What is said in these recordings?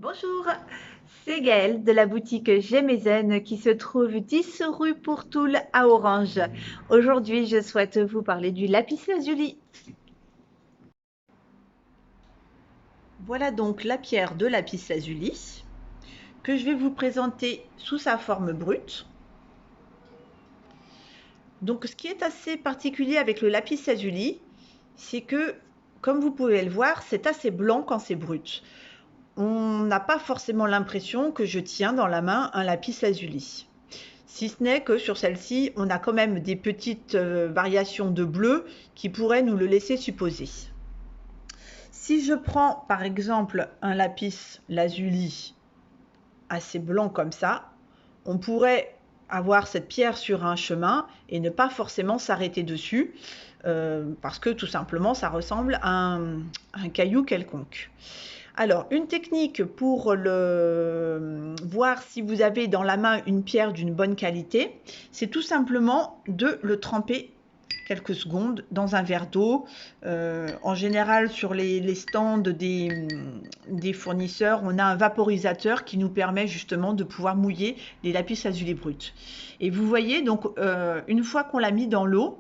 Bonjour, c'est Gaëlle de la boutique J'aime et Zen qui se trouve 10 rue Pourtoul à Orange. Aujourd'hui, je souhaite vous parler du lapis lazuli. Voilà donc la pierre de lapis lazuli que je vais vous présenter sous sa forme brute. Donc ce qui est assez particulier avec le lapis lazuli, c'est que, comme vous pouvez le voir, c'est assez blanc quand c'est brut. On n'a pas forcément l'impression que je tiens dans la main un lapis lazuli. Si ce n'est que sur celle-ci, on a quand même des petites variations de bleu qui pourraient nous le laisser supposer. Si je prends par exemple un lapis lazuli assez blanc comme ça, on pourrait avoir cette pierre sur un chemin et ne pas forcément s'arrêter dessus parce que tout simplement ça ressemble à un caillou quelconque. Alors, une technique pour voir si vous avez dans la main une pierre d'une bonne qualité, c'est tout simplement de le tremper quelques secondes dans un verre d'eau. En général, sur les stands des fournisseurs, on a un vaporisateur qui nous permet justement de pouvoir mouiller les lapis lazuli bruts. Et vous voyez, donc, une fois qu'on l'a mis dans l'eau,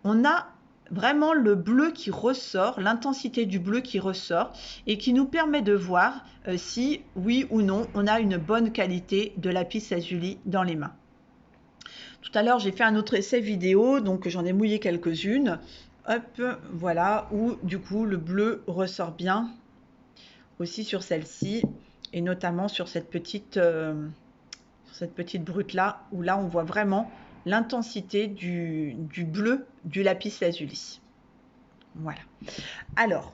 on a vraiment le bleu qui ressort, l'intensité du bleu qui ressort et qui nous permet de voir si, oui ou non, on a une bonne qualité de lapis lazuli dans les mains. Tout à l'heure, j'ai fait un autre essai vidéo, donc j'en ai mouillé quelques-unes. Hop, voilà, où du coup le bleu ressort bien aussi sur celle-ci et notamment sur cette petite brute là, où là on voit vraiment l'intensité du bleu du lapis lazuli. Voilà. Alors,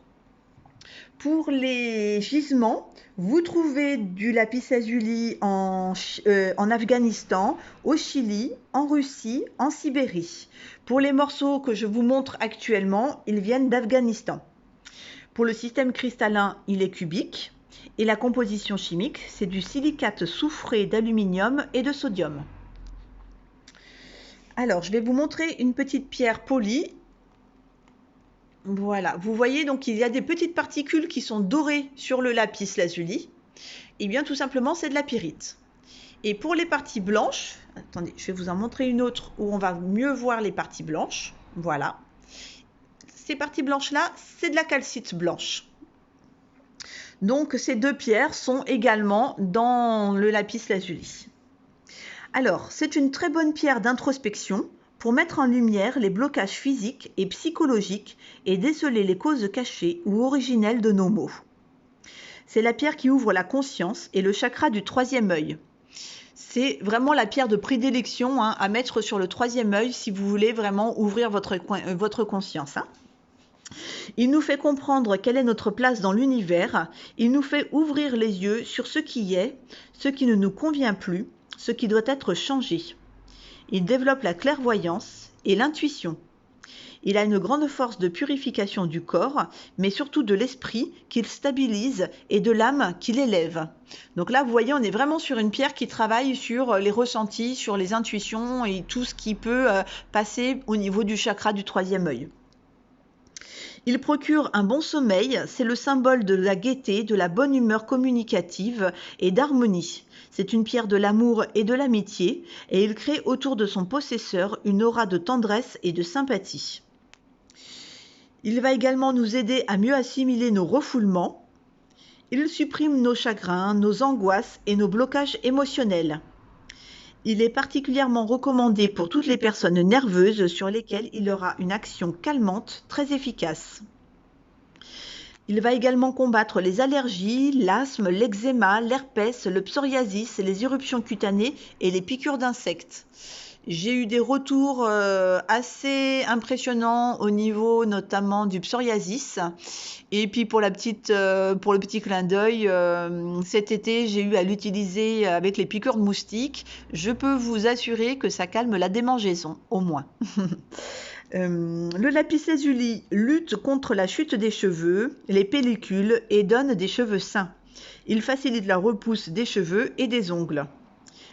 pour les gisements, vous trouvez du lapis lazuli en Afghanistan, au Chili, en Russie, en Sibérie. Pour les morceaux que je vous montre actuellement, ils viennent d'Afghanistan. Pour le système cristallin, il est cubique. Et la composition chimique, c'est du silicate soufré d'aluminium et de sodium. Alors, je vais vous montrer une petite pierre polie. Voilà, vous voyez donc il y a des petites particules qui sont dorées sur le lapis lazuli. Et bien tout simplement, c'est de la pyrite. Et pour les parties blanches, attendez, je vais vous en montrer une autre où on va mieux voir les parties blanches. Voilà. Ces parties blanches-là, c'est de la calcite blanche. Donc ces deux pierres sont également dans le lapis lazuli. Alors, c'est une très bonne pierre d'introspection pour mettre en lumière les blocages physiques et psychologiques et déceler les causes cachées ou originelles de nos maux. C'est la pierre qui ouvre la conscience et le chakra du troisième œil. C'est vraiment la pierre de prédilection à mettre sur le troisième œil si vous voulez vraiment ouvrir votre conscience. Il nous fait comprendre quelle est notre place dans l'univers. Il nous fait ouvrir les yeux sur ce qui est, ce qui ne nous convient plus, ce qui doit être changé. Il développe la clairvoyance et l'intuition. Il a une grande force de purification du corps, mais surtout de l'esprit qu'il stabilise et de l'âme qu'il élève. Donc là, vous voyez, on est vraiment sur une pierre qui travaille sur les ressentis, sur les intuitions et tout ce qui peut passer au niveau du chakra du troisième œil. Il procure un bon sommeil, c'est le symbole de la gaieté, de la bonne humeur communicative et d'harmonie. C'est une pierre de l'amour et de l'amitié, et il crée autour de son possesseur une aura de tendresse et de sympathie. Il va également nous aider à mieux assimiler nos refoulements. Il supprime nos chagrins, nos angoisses et nos blocages émotionnels. Il est particulièrement recommandé pour toutes les personnes nerveuses sur lesquelles il aura une action calmante très efficace. Il va également combattre les allergies, l'asthme, l'eczéma, l'herpès, le psoriasis, les éruptions cutanées et les piqûres d'insectes. J'ai eu des retours assez impressionnants au niveau notamment du psoriasis. Et puis pour le petit clin d'œil, cet été, j'ai eu à l'utiliser avec les piqûres de moustiques. Je peux vous assurer que ça calme la démangeaison, au moins. Le lapis lazuli lutte contre la chute des cheveux, les pellicules et donne des cheveux sains. Il facilite la repousse des cheveux et des ongles.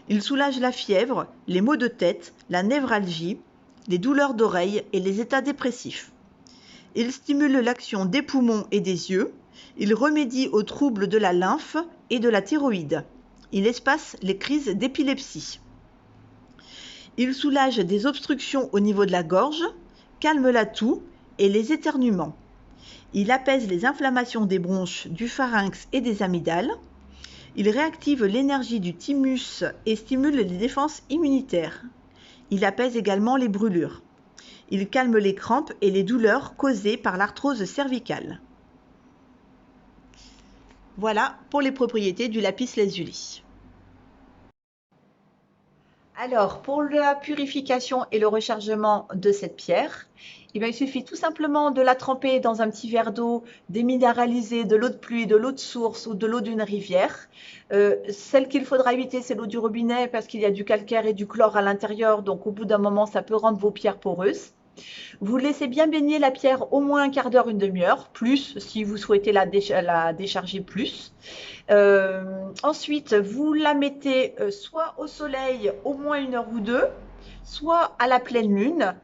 Il soulage la fièvre, les maux de tête, la névralgie, les douleurs d'oreilles et les états dépressifs. Il stimule l'action des poumons et des yeux, Il remédie aux troubles de la lymphe et de la thyroïde. Il espace les crises d'épilepsie. Il soulage des obstructions au niveau de la gorge, calme la toux et les éternuements. Il apaise les inflammations des bronches, du pharynx et des amygdales. Il réactive l'énergie du thymus et stimule les défenses immunitaires. Il apaise également les brûlures. Il calme les crampes et les douleurs causées par l'arthrose cervicale. Voilà pour les propriétés du lapis lazuli. Alors, pour la purification et le rechargement de cette pierre, il suffit tout simplement de la tremper dans un petit verre d'eau déminéralisée, de l'eau de pluie, de l'eau de source ou de l'eau d'une rivière. Celle qu'il faudra éviter, c'est l'eau du robinet parce qu'il y a du calcaire et du chlore à l'intérieur, donc au bout d'un moment, ça peut rendre vos pierres poreuses. Vous laissez bien baigner la pierre au moins un quart d'heure, une demi-heure, plus si vous souhaitez la décharger plus. Ensuite, vous la mettez soit au soleil au moins 1 heure ou 2, soit à la pleine lune,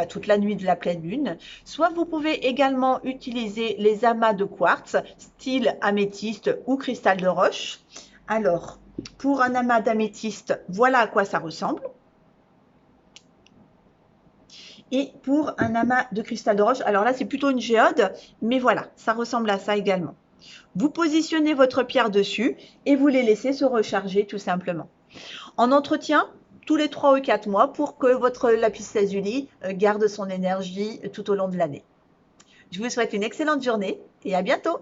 toute la nuit de la pleine lune, soit vous pouvez également utiliser les amas de quartz, style améthyste ou cristal de roche. Alors, pour un amas d'améthyste, voilà à quoi ça ressemble. Et pour un amas de cristal de roche, alors là c'est plutôt une géode, mais voilà, ça ressemble à ça également. Vous positionnez votre pierre dessus et vous les laissez se recharger tout simplement. En entretien, tous les 3 ou 4 mois pour que votre lapis lazuli garde son énergie tout au long de l'année. Je vous souhaite une excellente journée et à bientôt.